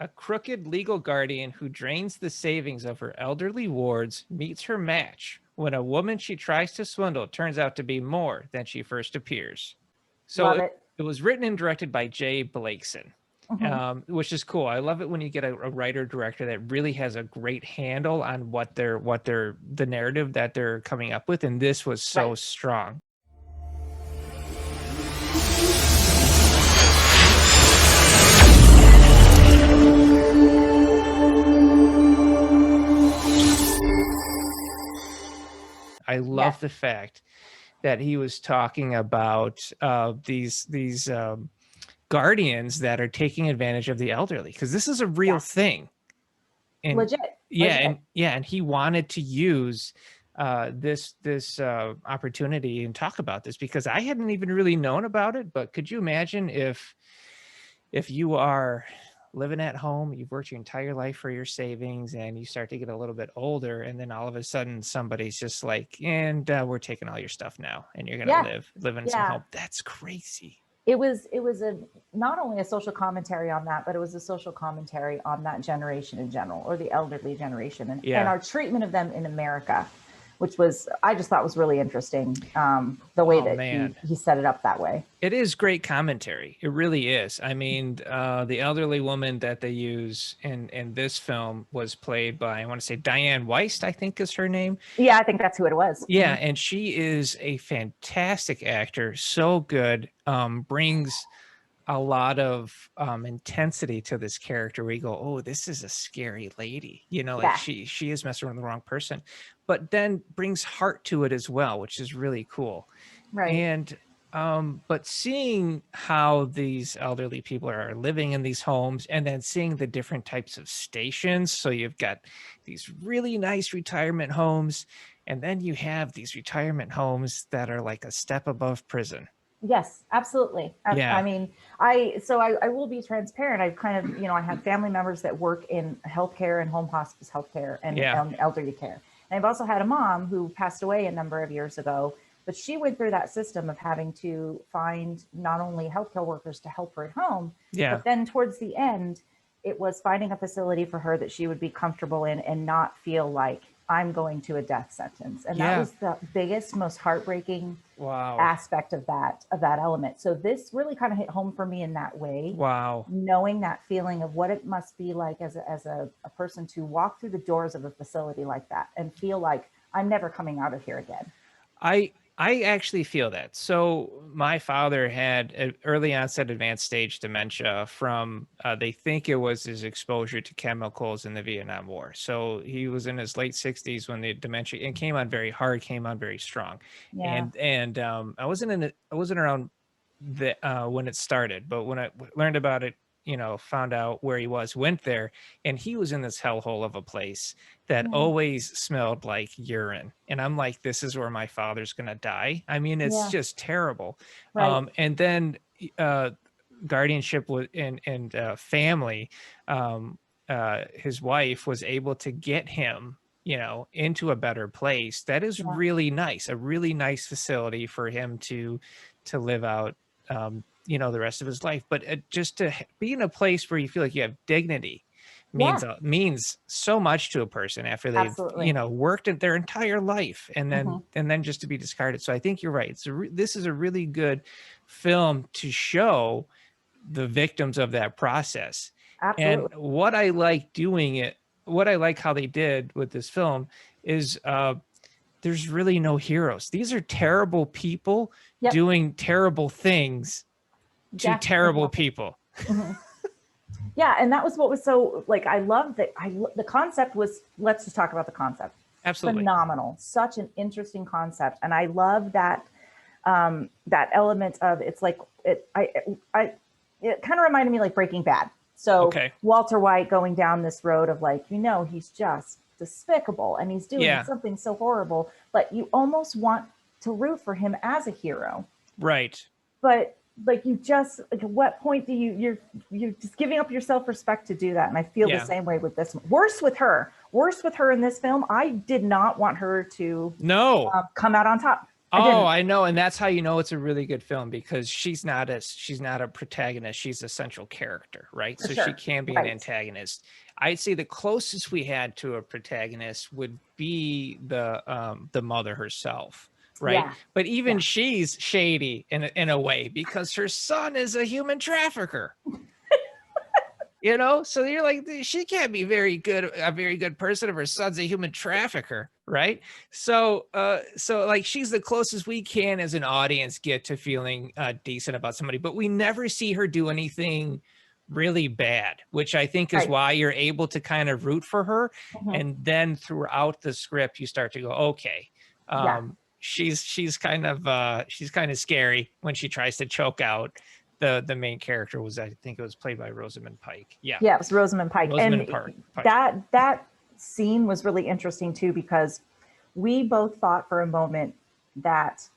A crooked legal guardian who drains the savings of her elderly wards meets her match when a woman she tries to swindle turns out to be more than she first appears. So Love it. it was written and directed by Jay Blakeson, Hmm. which is cool. I love it when you get a writer director that really has a great handle on the narrative that they're coming up with, and this was so strong. I love the fact that he was talking about these guardians that are taking advantage of the elderly, because this is a real thing. And Legit. and he wanted to use this opportunity and talk about this, because I hadn't even really known about it. But could you imagine if you are living at home, you've worked your entire life for your savings, and you start to get a little bit older, and then all of a sudden somebody's just like, and we're taking all your stuff now, and you're gonna live in some home. That's crazy. It was a not only a social commentary on that, but it was a social commentary on that generation in general, or the elderly generation, and our treatment of them in America, which was, I just thought was really interesting. The way that he set it up that way. It is great commentary. It really is. I mean, the elderly woman that they use in this film was played by, I want to say Diane Weist, I think is her name. Yeah, I think that's who it was. Yeah, and she is a fantastic actor. So good. Brings a lot of intensity to this character where you go, oh, this is a scary lady, you know, like she is messing with the wrong person, but then brings heart to it as well, which is really cool. Right. And but seeing how these elderly people are living in these homes, and then seeing the different types of stations. So you've got these really nice retirement homes, and then you have these retirement homes that are like a step above prison. Yes, absolutely. I mean, I will be transparent. I've kind of, I have family members that work in healthcare and home hospice healthcare and elderly care. And I've also had a mom who passed away a number of years ago, but she went through that system of having to find not only healthcare workers to help her at home, but then towards the end, it was finding a facility for her that she would be comfortable in and not feel like I'm going to a death sentence. And that was the biggest, most heartbreaking aspect of that element. So this really kind of hit home for me in that way. Wow. Knowing that feeling of what it must be like as a person to walk through the doors of a facility like that and feel like I'm never coming out of here again. I actually feel that. So my father had an early onset advanced stage dementia from, they think it was his exposure to chemicals in the Vietnam War. So he was in his late 60s when the dementia, and came on very hard, came on very strong. Yeah. And I wasn't around when it started, but when I learned about it, found out where he was, went there, and he was in this hellhole of a place that always smelled like urine. And I'm like, this is where my father's going to die. I mean, it's just terrible. Right. And then guardianship and family, his wife was able to get him, into a better place. That is really nice, a really nice facility for him to live out, the rest of his life. But just to be in a place where you feel like you have dignity means so much to a person after they've worked their entire life, and then just to be discarded. So I think you're right. This is a really good film to show the victims of that process. Absolutely. And what I like how they did with this film is there's really no heroes. These are terrible people doing terrible things to terrible people. Yeah, and that was what was so, like, I love that. The concept was, let's just talk about the concept. Absolutely phenomenal, such an interesting concept, and I love that that element of, it's like it kind of reminded me like Breaking Bad. So Walter White going down this road of like, he's just despicable and he's doing something so horrible, but you almost want to root for him as a hero, right? But like, you just, like, at what point do you're just giving up your self-respect to do that? And I feel the same way with this one. Worse with her in this film. I did not want her to come out on top. Oh, I know. And that's how you know it's a really good film, because she's not a protagonist. She's a central character, right? For So sure. she can be an antagonist. I'd say the closest we had to a protagonist would be the mother herself, right? Yeah. But even she's shady in a way, because her son is a human trafficker. You know, so you're like, she can't be a very good person if her son's a human trafficker, right? So so like, she's the closest we can as an audience get to feeling decent about somebody, but we never see her do anything really bad, which I think is why you're able to kind of root for her. And then throughout the script you start to go, okay, she's kind of scary when she tries to choke out the main character. Was, I think it was played by Rosamund Pike. Yeah, it was Rosamund Pike. Pike. That scene was really interesting too, because we both thought for a moment that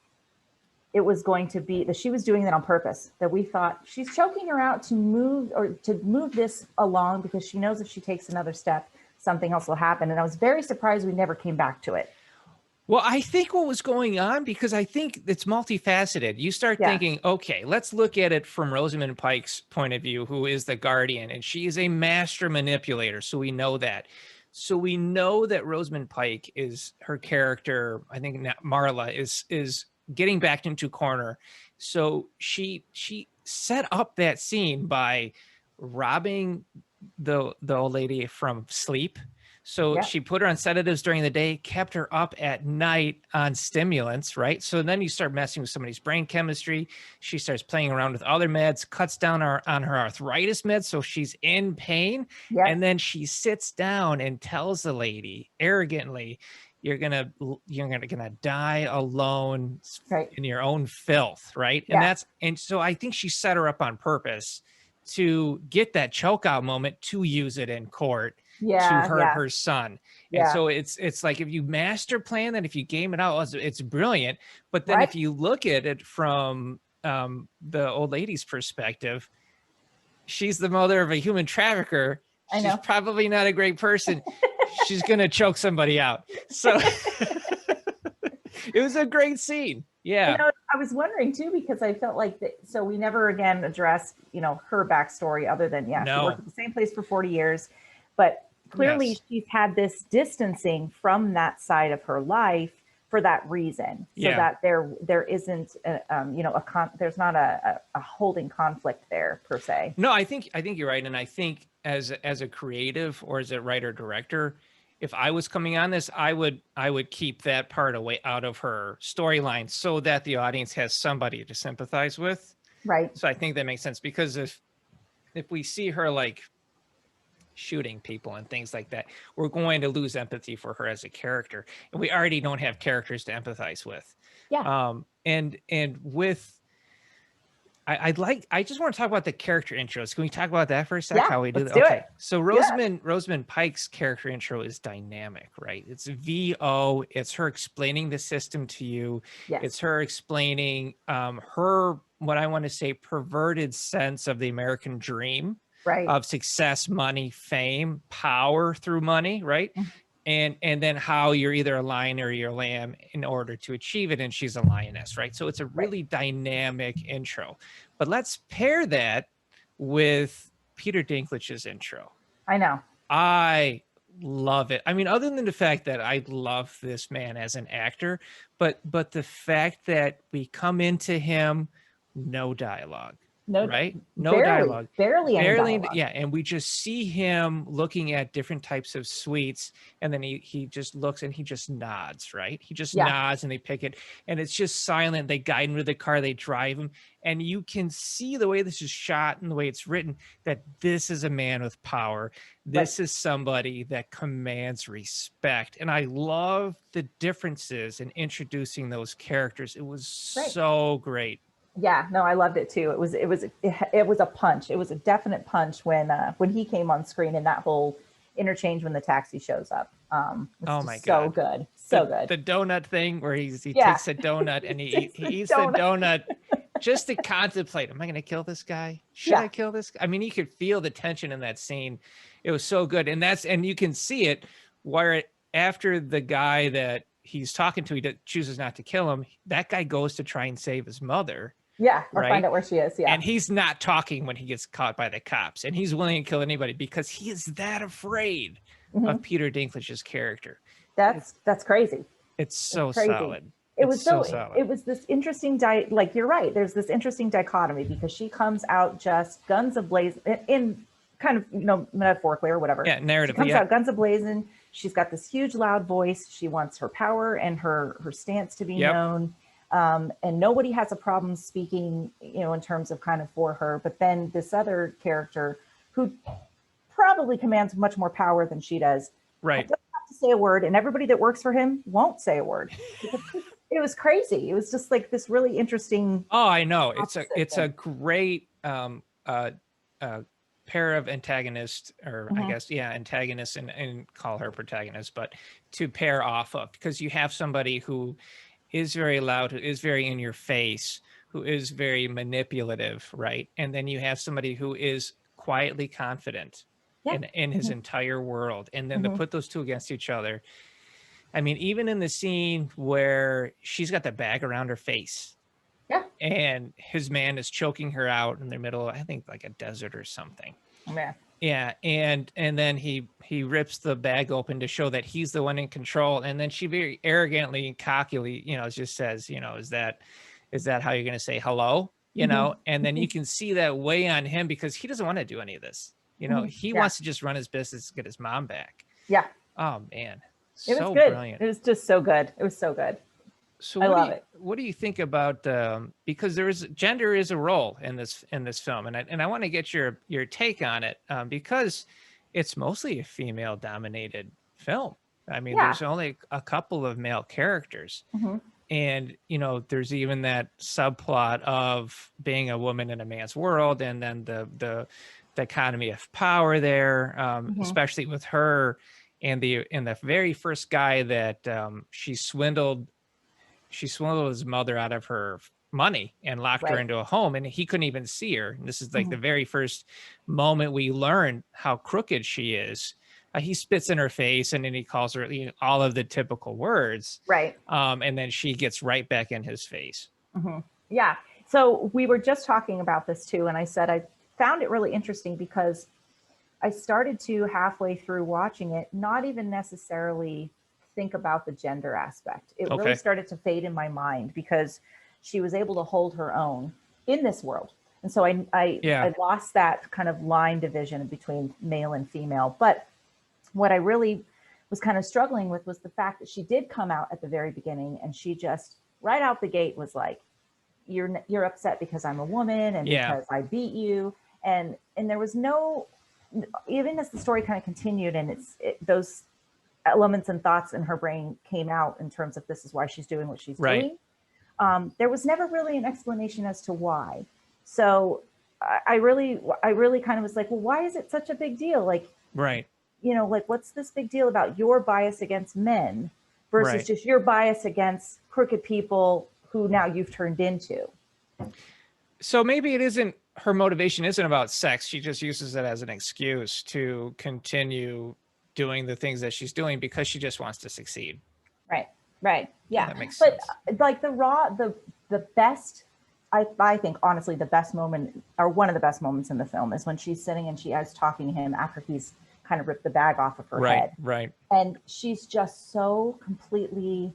it was going to be that she was doing that on purpose, that we thought she's choking her out to move this along, because she knows if she takes another step, something else will happen. And I was very surprised we never came back to it. Well, I think what was going on, because I think it's multifaceted. You start thinking, okay, let's look at it from Rosamund Pike's point of view, who is the guardian, and she is a master manipulator. So we know that. So we know that Rosamund Pike is her character. I think Marla is getting backed into a corner. So she set up that scene by robbing the old lady from sleep. So she put her on sedatives during the day, kept her up at night on stimulants, right? So then you start messing with somebody's brain chemistry. She starts playing around with other meds, cuts down on her arthritis meds, so she's in pain. And then she sits down and tells the lady arrogantly, you're gonna die alone in your own filth, right? And so I think she set her up on purpose to get that choke out moment, to use it in court, to hurt her son. And so it's like, if you master plan that, if you game it out, it's brilliant. But then if you look at it from the old lady's perspective, she's the mother of a human trafficker. She's probably not a great person. She's gonna choke somebody out. So it was a great scene. Yeah. You know, I was wondering too, because I felt like so we never again addressed, her backstory, other than, she worked at the same place for 40 years, but clearly she's had this distancing from that side of her life for that reason, so that there isn't, there's not a holding conflict there per se. No, I think you're right. And I think as a creative, or as a writer director, if I was coming on this, I would keep that part away out of her storyline, so that the audience has somebody to sympathize with. Right. So I think that makes sense, because if we see her like shooting people and things like that, we're going to lose empathy for her as a character, and we already don't have characters to empathize with. And with I just want to talk about the character intros. Can we talk about that for a sec? How we do that? Okay. So Rosamund Pike's character intro is dynamic, right? It's VO. It's her explaining the system to you. It's her explaining her, what I want to say, perverted sense of the American dream, of success, money, fame, power through money, right? And then how you're either a lion or you're a lamb in order to achieve it. And she's a lioness, right? So it's a really dynamic intro. But let's pair that with Peter Dinklage's intro. I know. I love it. I mean, other than the fact that I love this man as an actor, but the fact that we come into him, no dialogue. No dialogue, barely any dialogue. Yeah, and we just see him looking at different types of sweets, and then he just looks and he just nods, right? He just nods, and they pick it, and it's just silent. They guide him to the car, they drive him, and you can see the way this is shot and the way it's written, that this is a man with power. This is somebody that commands respect, and I love the differences in introducing those characters. It was so great. Yeah, no, I loved it too. It was a punch. It was a definite punch when he came on screen, and that whole interchange when the taxi shows up. Oh my God. So good. The donut thing where he takes a donut and he eats the donut just to contemplate, am I going to kill this guy? Should I kill this guy? I mean, you could feel the tension in that scene. It was so good. And you can see it where after the guy that he's talking to, he chooses not to kill him. That guy goes to try and save his mother. Yeah, or right? find out where she is. Yeah. And he's not talking when he gets caught by the cops, and he's willing to kill anybody because he is that afraid of Peter Dinklage's character. That's crazy. It's so crazy. Solid. It was so solid. It was this interesting like you're right. There's this interesting dichotomy because she comes out just guns ablazing in kind of, you know, metaphorically or whatever. Yeah, narrative. She comes out guns ablazing. She's got this huge loud voice. She wants her power and her stance to be known. And nobody has a problem speaking, you know, in terms of kind of for her. But then this other character who probably commands much more power than she does. Right. Doesn't have to say a word, and everybody that works for him won't say a word. It was crazy. It was just like this really interesting. Oh, I know. It's a great pair of antagonists, or I guess, antagonists, and call her protagonist, but to pair off of, because you have somebody who is very loud, who is very in your face, who is very manipulative, right? And then you have somebody who is quietly confident in his entire world. And then to put those two against each other, I mean, even in the scene where she's got the bag around her face, and his man is choking her out in the middle of, I think, like a desert or something. Yeah. And then he rips the bag open to show that he's the one in control. And then she very arrogantly and cockily, you know, just says, you know, is that how you're going to say hello? You know, and then you can see that weigh on him because he doesn't want to do any of this. You know, he wants to just run his business, get his mom back. Yeah. Oh man. It was good. Brilliant. It was just so good. It was so good. So I love it. What do you think about because gender is a role in this film, and I want to get your take on it because it's mostly a female dominated film. I mean, there's only a couple of male characters, and you know, there's even that subplot of being a woman in a man's world, and then the dichotomy of power there, especially with her. And the very first guy that she swindled his mother out of her money and locked her into a home, and he couldn't even see her. And this is like the very first moment we learn how crooked she is. He spits in her face, and then he calls her, you know, all of the typical words. Right. And then she gets right back in his face. Yeah. So we were just talking about this too, and I said I found it really interesting because I started to, halfway through watching it, not even necessarily think about the gender aspect. It really started to fade in my mind because she was able to hold her own in this world. And so I lost that kind of line division between male and female. But what I really was kind of struggling with was the fact that she did come out at the very beginning, and she just right out the gate was like, you're upset because I'm a woman and because I beat you. And there was no, even as the story kind of continued and those elements and thoughts in her brain came out in terms of this is why she's doing what she's doing. There was never really an explanation as to why. So I really kind of was like, well, why is it such a big deal? Like, you know, like, what's this big deal about your bias against men versus just your bias against crooked people who now you've turned into? So maybe it isn't, her motivation isn't about sex. She just uses it as an excuse to continue doing the things that she's doing because she just wants to succeed. Right. Yeah. That makes sense. Like the best, I think honestly, the best moment, or one of the best moments in the film, is when she's sitting and she is talking to him after he's kind of ripped the bag off of her head. Right. And she's just so completely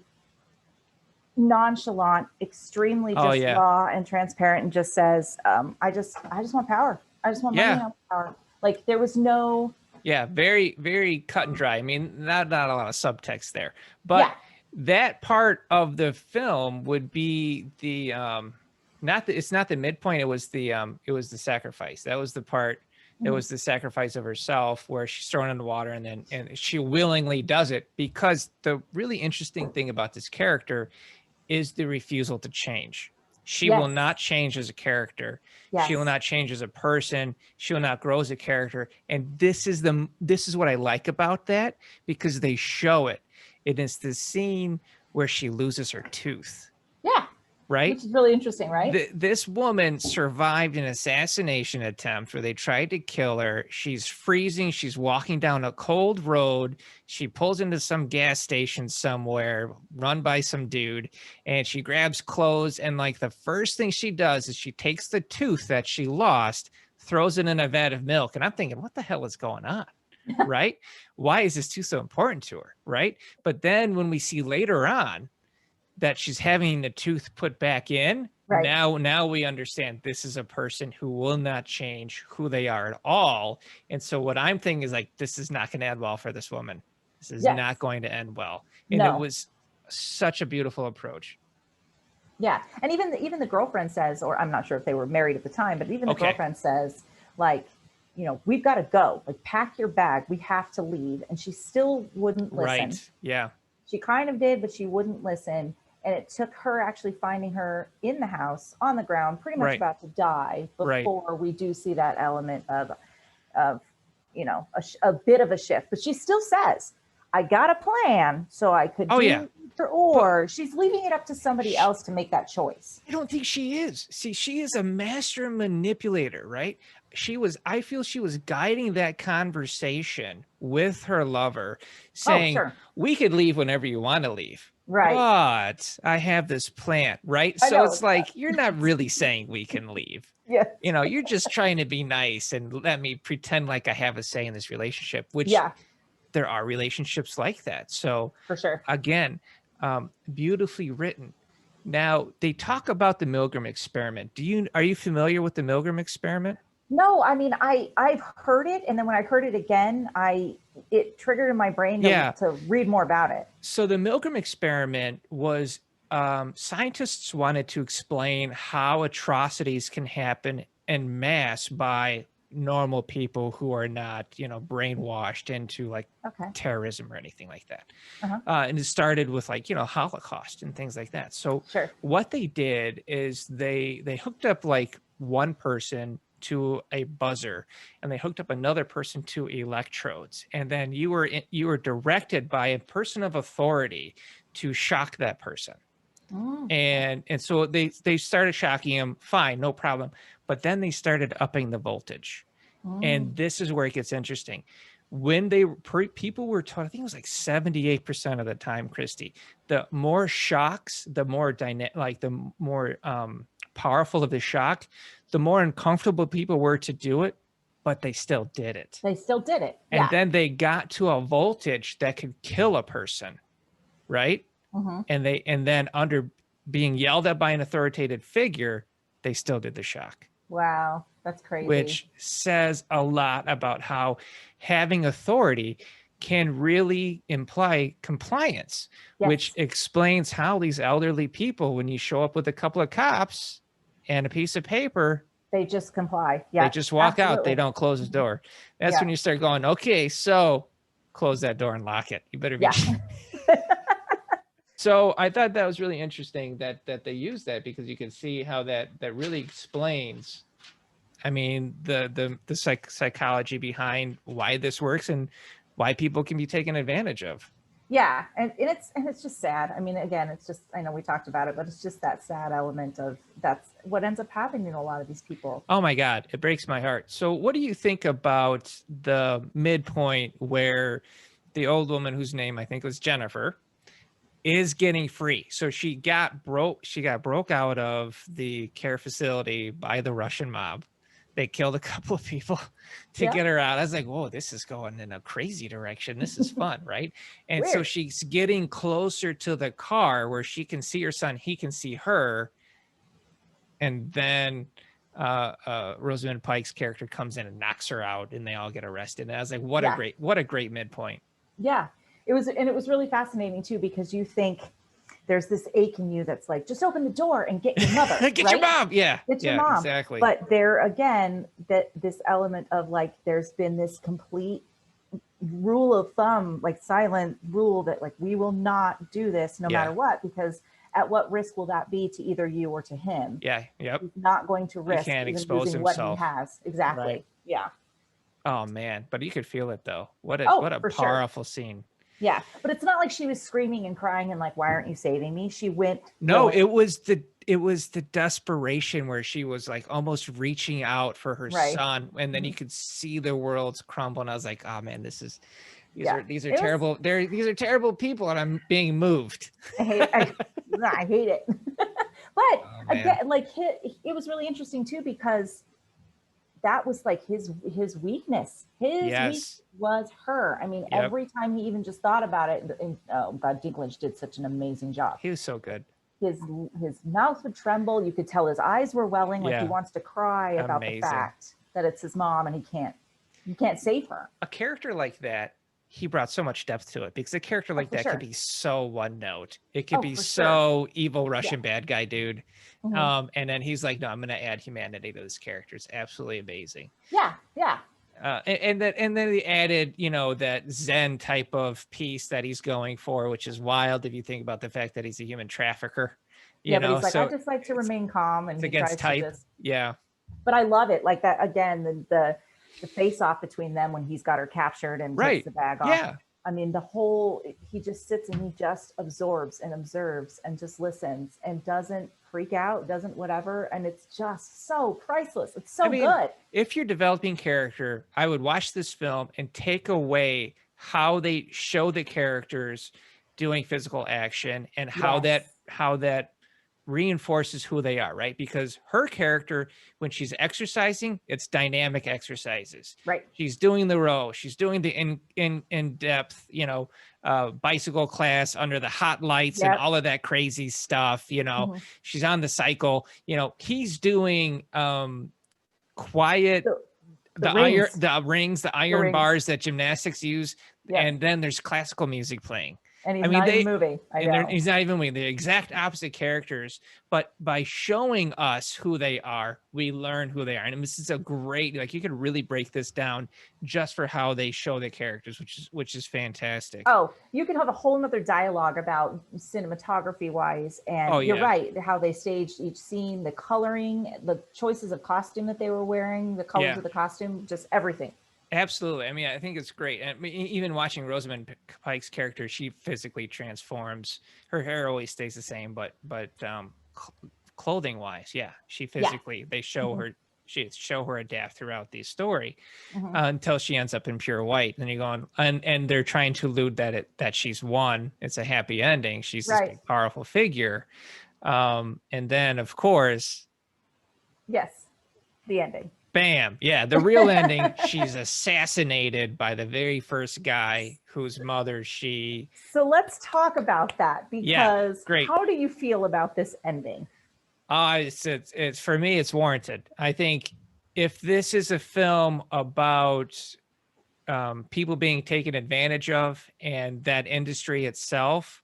nonchalant, extremely just raw and transparent, and just says, I just want power. I just want money and power. Like, there was no very, very cut and dry. I mean, not a lot of subtext there, but that part of the film would be the it's not the midpoint, it was the sacrifice. That was the part. It was the sacrifice of herself, where she's thrown in the water, and she willingly does it, because the really interesting thing about this character is the refusal to change. She will not change as a character. She will not change as a person. She will not grow as a character. And this is what I like about that, because they show it. It is the scene where she loses her tooth. right? Which is really interesting, right? This woman survived an assassination attempt where they tried to kill her. She's freezing. She's walking down a cold road. She pulls into some gas station somewhere run by some dude, and she grabs clothes. And like the first thing she does is she takes the tooth that she lost, throws it in a vat of milk. And I'm thinking, what the hell is going on? Right? Why is this tooth so important to her? Right? But then when we see later on that she's having the tooth put back in, right. Now we understand this is a person who will not change who they are at all. And so what I'm thinking is like, this is not going to end well for this woman. This is not going to end well. And it was such a beautiful approach. Yeah. And even the girlfriend says, or I'm not sure if they were married at the time, but even the girlfriend says, like, you know, we've got to go, like, pack your bag. We have to leave. And she still wouldn't listen. Right. Yeah. She kind of did, but she wouldn't listen. And it took her actually finding her in the house on the ground, pretty much about to die, before we do see that element of you know, a bit of a shift. But she still says, I got a plan so I could do or she's leaving it up to somebody else to make that choice. I don't think she is. See, she is a master manipulator, right? I feel she was guiding that conversation with her lover, saying, we could leave whenever you want to leave. Right. But I have this plan, right? So it's like, you're not really saying we can leave. Yeah. You know, you're just trying to be nice and let me pretend like I have a say in this relationship, which there are relationships like that. So for sure, again, beautifully written. Now they talk about the Milgram Experiment. Are you familiar with the Milgram Experiment? No, I mean, I've heard it. And then when I heard it again, it triggered in my brain to read more about it. So the Milgram Experiment was, scientists wanted to explain how atrocities can happen en masse by normal people who are not, you know, brainwashed into like terrorism or anything like that. And it started with like, you know, Holocaust and things like that. So what they did is they hooked up like one person to a buzzer, and they hooked up another person to electrodes, and then you were directed by a person of authority to shock that person. And so they started shocking him, fine, no problem, but then they started upping the voltage. And this is where it gets interesting. When people were taught, I think it was like 78% of the time, Kristy, the more shocks, the more the more powerful of the shock, the more uncomfortable people were to do it, but they still did it. They still did it. And then they got to a voltage that could kill a person, right? And then under being yelled at by an authoritative figure, they still did the shock. Wow, that's crazy. Which says a lot about how having authority can really imply compliance, which explains how these elderly people, when you show up with a couple of cops and a piece of paper, they just comply. Yeah, they just walk out. They don't close the door. That's when you start going, okay, so close that door and lock it. You better be. So I thought that was really interesting that they used that, because you can see how that really explains, I mean, the psychology behind why this works and why people can be taken advantage of. Yeah, and it's just sad. I mean, again, it's just, I know we talked about it, but it's just that sad element of that's what ends up happening to a lot of these people. Oh my God, it breaks my heart. So what do you think about the midpoint where the old woman, whose name I think was Jennifer, is getting free? So she got broke out of the care facility by the Russian mob. They killed a couple of people to get her out. I was like, whoa, this is going in a crazy direction. This is fun, right? And so she's getting closer to the car where she can see her son, he can see her. And then Rosamund Pike's character comes in and knocks her out, and they all get arrested. And I was like, what a great midpoint. Yeah. It was really fascinating too, because you think there's this ache in you that's like, just open the door and get your mother. Get your mom. Yeah. Get your mom. Exactly. But there again, this element of like, there's been this complete rule of thumb, like silent rule that like, we will not do this no matter what, because at what risk will that be to either you or to him? Yeah. Yep. He's not going to risk he can't expose himself. What he has. Exactly. Right. Yeah. Oh man. But you could feel it though. What a powerful scene. Yeah, but it's not like she was screaming and crying and like, why aren't you saving me? She went. No, it was it was the desperation where she was like almost reaching out for her son, and then you could see the worlds crumble, and I was like, oh man, these are terrible. These are terrible people, and I'm being moved. I hate it. But again, like it was really interesting too, because that was like his weakness. His weakness was her. I mean, every time he even just thought about it, and oh God, Dinklage did such an amazing job. He was so good. His mouth would tremble. You could tell his eyes were welling, like he wants to cry about the fact that it's his mom and you can't save her. A character like that, he brought so much depth to it, because a character like that could be so one note. It could be so evil Russian bad guy dude. And then he's like, no, I'm going to add humanity to this character. It's absolutely amazing. Yeah. And then he added, you know, that Zen type of piece that he's going for, which is wild if you think about the fact that he's a human trafficker. You know, but he's like, I just like to remain calm, and it's against type. But I love it, like that again, the face off between them when he's got her captured and takes the bag off. I mean, he just sits and he just absorbs and observes and just listens and doesn't freak out, doesn't whatever. And it's just so priceless. It's so good. If you're developing character, I would watch this film and take away how they show the characters doing physical action and how that reinforces who they are, right? Because her character, when she's exercising, it's dynamic exercises, right? She's doing the row, she's doing the in-depth, you know, bicycle class under the hot lights and all of that crazy stuff, you know. She's on the cycle, you know. He's doing quiet, the iron bars that gymnastics use, and then there's classical music playing. And he's not even moving. He's not even moving. They're exact opposite characters, but by showing us who they are, we learn who they are. And this is a great, like, you could really break this down just for how they show the characters, which is fantastic. Oh, you can have a whole nother dialogue about cinematography wise, and you're right, how they staged each scene, the coloring, the choices of costume that they were wearing, the colors of the costume, just everything. Absolutely. I mean, I think it's great. And even watching Rosamund Pike's character, she physically transforms. Her hair always stays the same, but clothing wise, she physically, they show her, show her adapt throughout the story until she ends up in pure white. And you're going, and they're trying to allude that she's won. It's a happy ending. She's this big, powerful figure. And then, of course, the ending. Bam. Yeah, the real ending. She's assassinated by the very first guy whose mother she... So let's talk about that, because how do you feel about this ending? It's for me, it's warranted. I think if this is a film about people being taken advantage of and that industry itself,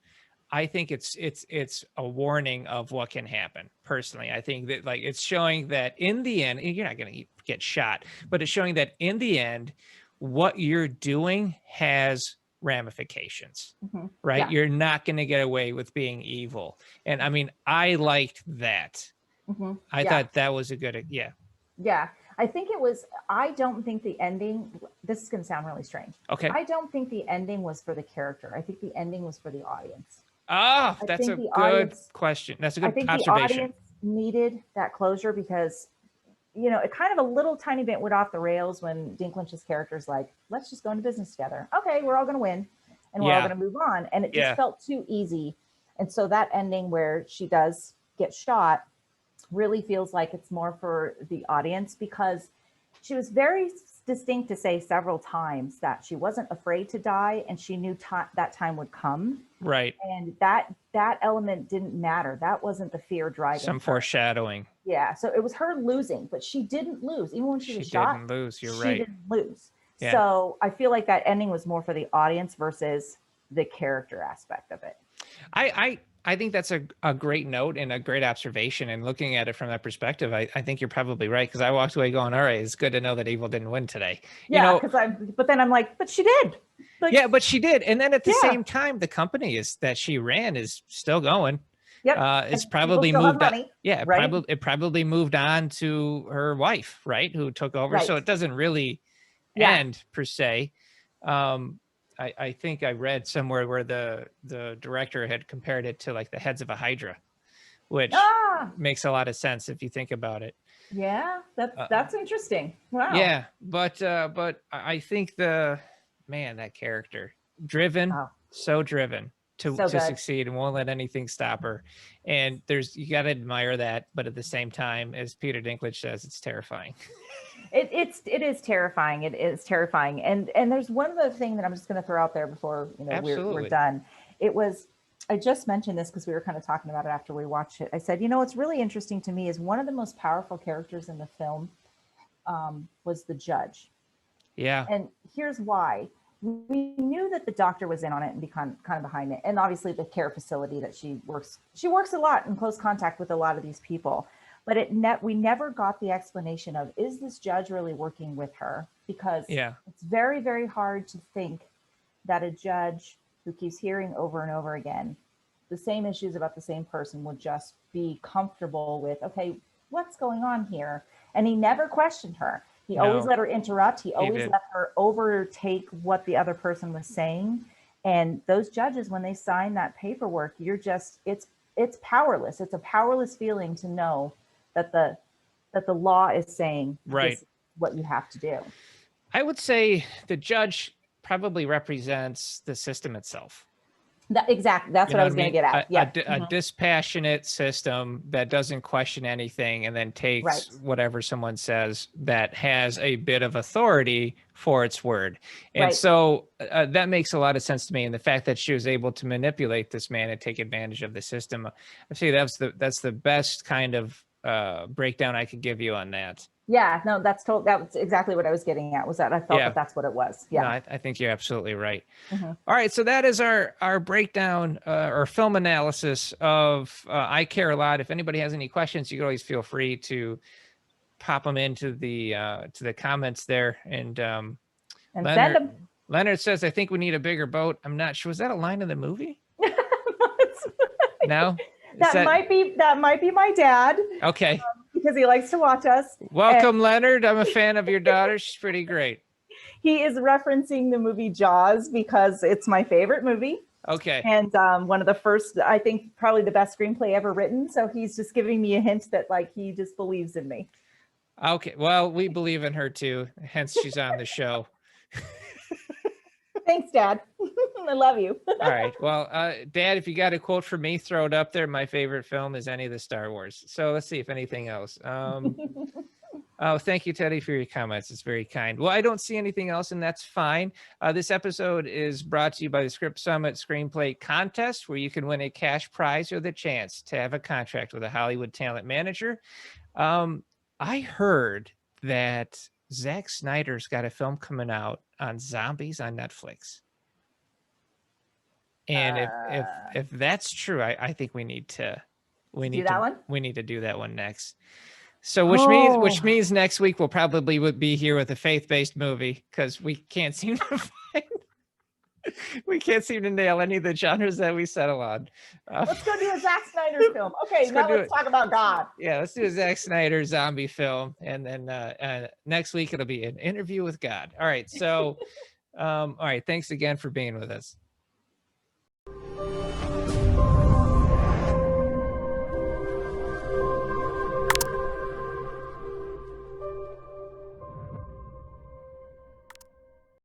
I think it's a warning of what can happen. Personally, I think that, like, it's showing that in the end, you're not going to get shot, but it's showing that in the end, what you're doing has ramifications, right? You're not going to get away with being evil. And I mean, I liked that. I thought that was a good, I think it was, I don't think the ending, this is going to sound really strange. Okay. I don't think the ending was for the character. I think the ending was for the audience. Oh, that's a good question. That's a good observation. I think the audience needed that closure, because, you know, it kind of a little tiny bit went off the rails when Dinklage's character's like, let's just go into business together. Okay, we're all going to win and we're all going to move on. And it just felt too easy. And so that ending where she does get shot really feels like it's more for the audience, because she was very distinct to say several times that she wasn't afraid to die, and she knew that time would come. Right. And that element didn't matter. That wasn't the fear driving some foreshadowing. Yeah. So it was her losing, but she didn't lose. Even when she was shot, didn't lose. You're she right. didn't lose. Yeah. So I feel like that ending was more for the audience versus the character aspect of it. I think that's a great note and a great observation. And looking at it from that perspective, I think you're probably right, because I walked away going, all right, it's good to know that evil didn't win today. Yeah, but then I'm like, but she did. Like, yeah, but she did. And then at the same time, the company that she ran is still going. Yep. It's probably moved on. Yeah, right? it probably moved on to her wife, right, who took over. Right. So it doesn't really end per se. I think I read somewhere where the director had compared it to like the heads of a hydra, which makes a lot of sense if you think about it. Yeah, that's interesting. Wow. Yeah, but I think that character, driven, so driven to succeed, and won't let anything stop her. And you got to admire that, but at the same time, as Peter Dinklage says, it's terrifying. It is terrifying. It is terrifying. And there's one other thing that I'm just going to throw out there before we're done. I just mentioned this because we were kind of talking about it after we watched it. I said, what's really interesting to me is one of the most powerful characters in the film was the judge. Yeah. And here's why. We knew that the doctor was in on it and kind of behind it. And obviously the care facility that she works a lot in close contact with a lot of these people. But we never got the explanation of, is this judge really working with her? Because it's very, very hard to think that a judge who keeps hearing over and over again the same issues about the same person would just be comfortable with, okay, what's going on here? And he never questioned her. He always let her interrupt. He always let her overtake what the other person was saying. And those judges, when they sign that paperwork, it's powerless. It's a powerless feeling to know that the law is saying this is what you have to do. I would say the judge probably represents the system itself. Exactly. That's what I was going to get at. A dispassionate system that doesn't question anything and then takes whatever someone says that has a bit of authority for its word. And so that makes a lot of sense to me. And the fact that she was able to manipulate this man and take advantage of the system, I say that's the best kind of breakdown I could give you on that. Yeah, no, that was exactly what I was getting at, was that I felt that that's what it was. Yeah, no, I think you're absolutely right. All right, so that is our breakdown or film analysis of I Care a Lot. If anybody has any questions, you can always feel free to pop them into the comments there. And Leonard says, I think we need a bigger boat. I'm not sure. Was that a line in the movie? No? That might be my dad. Okay. Because he likes to watch us. Welcome, Leonard. I'm a fan of your daughter. She's pretty great. He is referencing the movie Jaws because it's my favorite movie. Okay. And one of the first, I think probably the best screenplay ever written. So he's just giving me a hint that he just believes in me. Okay. Well, we believe in her too. Hence she's on the show. Thanks, Dad. I love you. All right. Well, Dad, if you got a quote for me, throw it up there. My favorite film is any of the Star Wars. So let's see if anything else. Oh, thank you, Teddy, for your comments. It's very kind. Well, I don't see anything else, and that's fine. This episode is brought to you by the Script Summit Screenplay Contest, where you can win a cash prize or the chance to have a contract with a Hollywood talent manager. I heard that Zack Snyder's got a film coming out on zombies on Netflix. And if that's true, I think we need to do that one next. So which means next week we'll probably be here with a faith-based movie, because we can't seem to nail any of the genres that we settle on. Let's go do a Zack Snyder film. Okay, now let's talk about God. Yeah, let's do a Zack Snyder zombie film, and then next week it'll be an interview with God. All right, so all right, thanks again for being with us.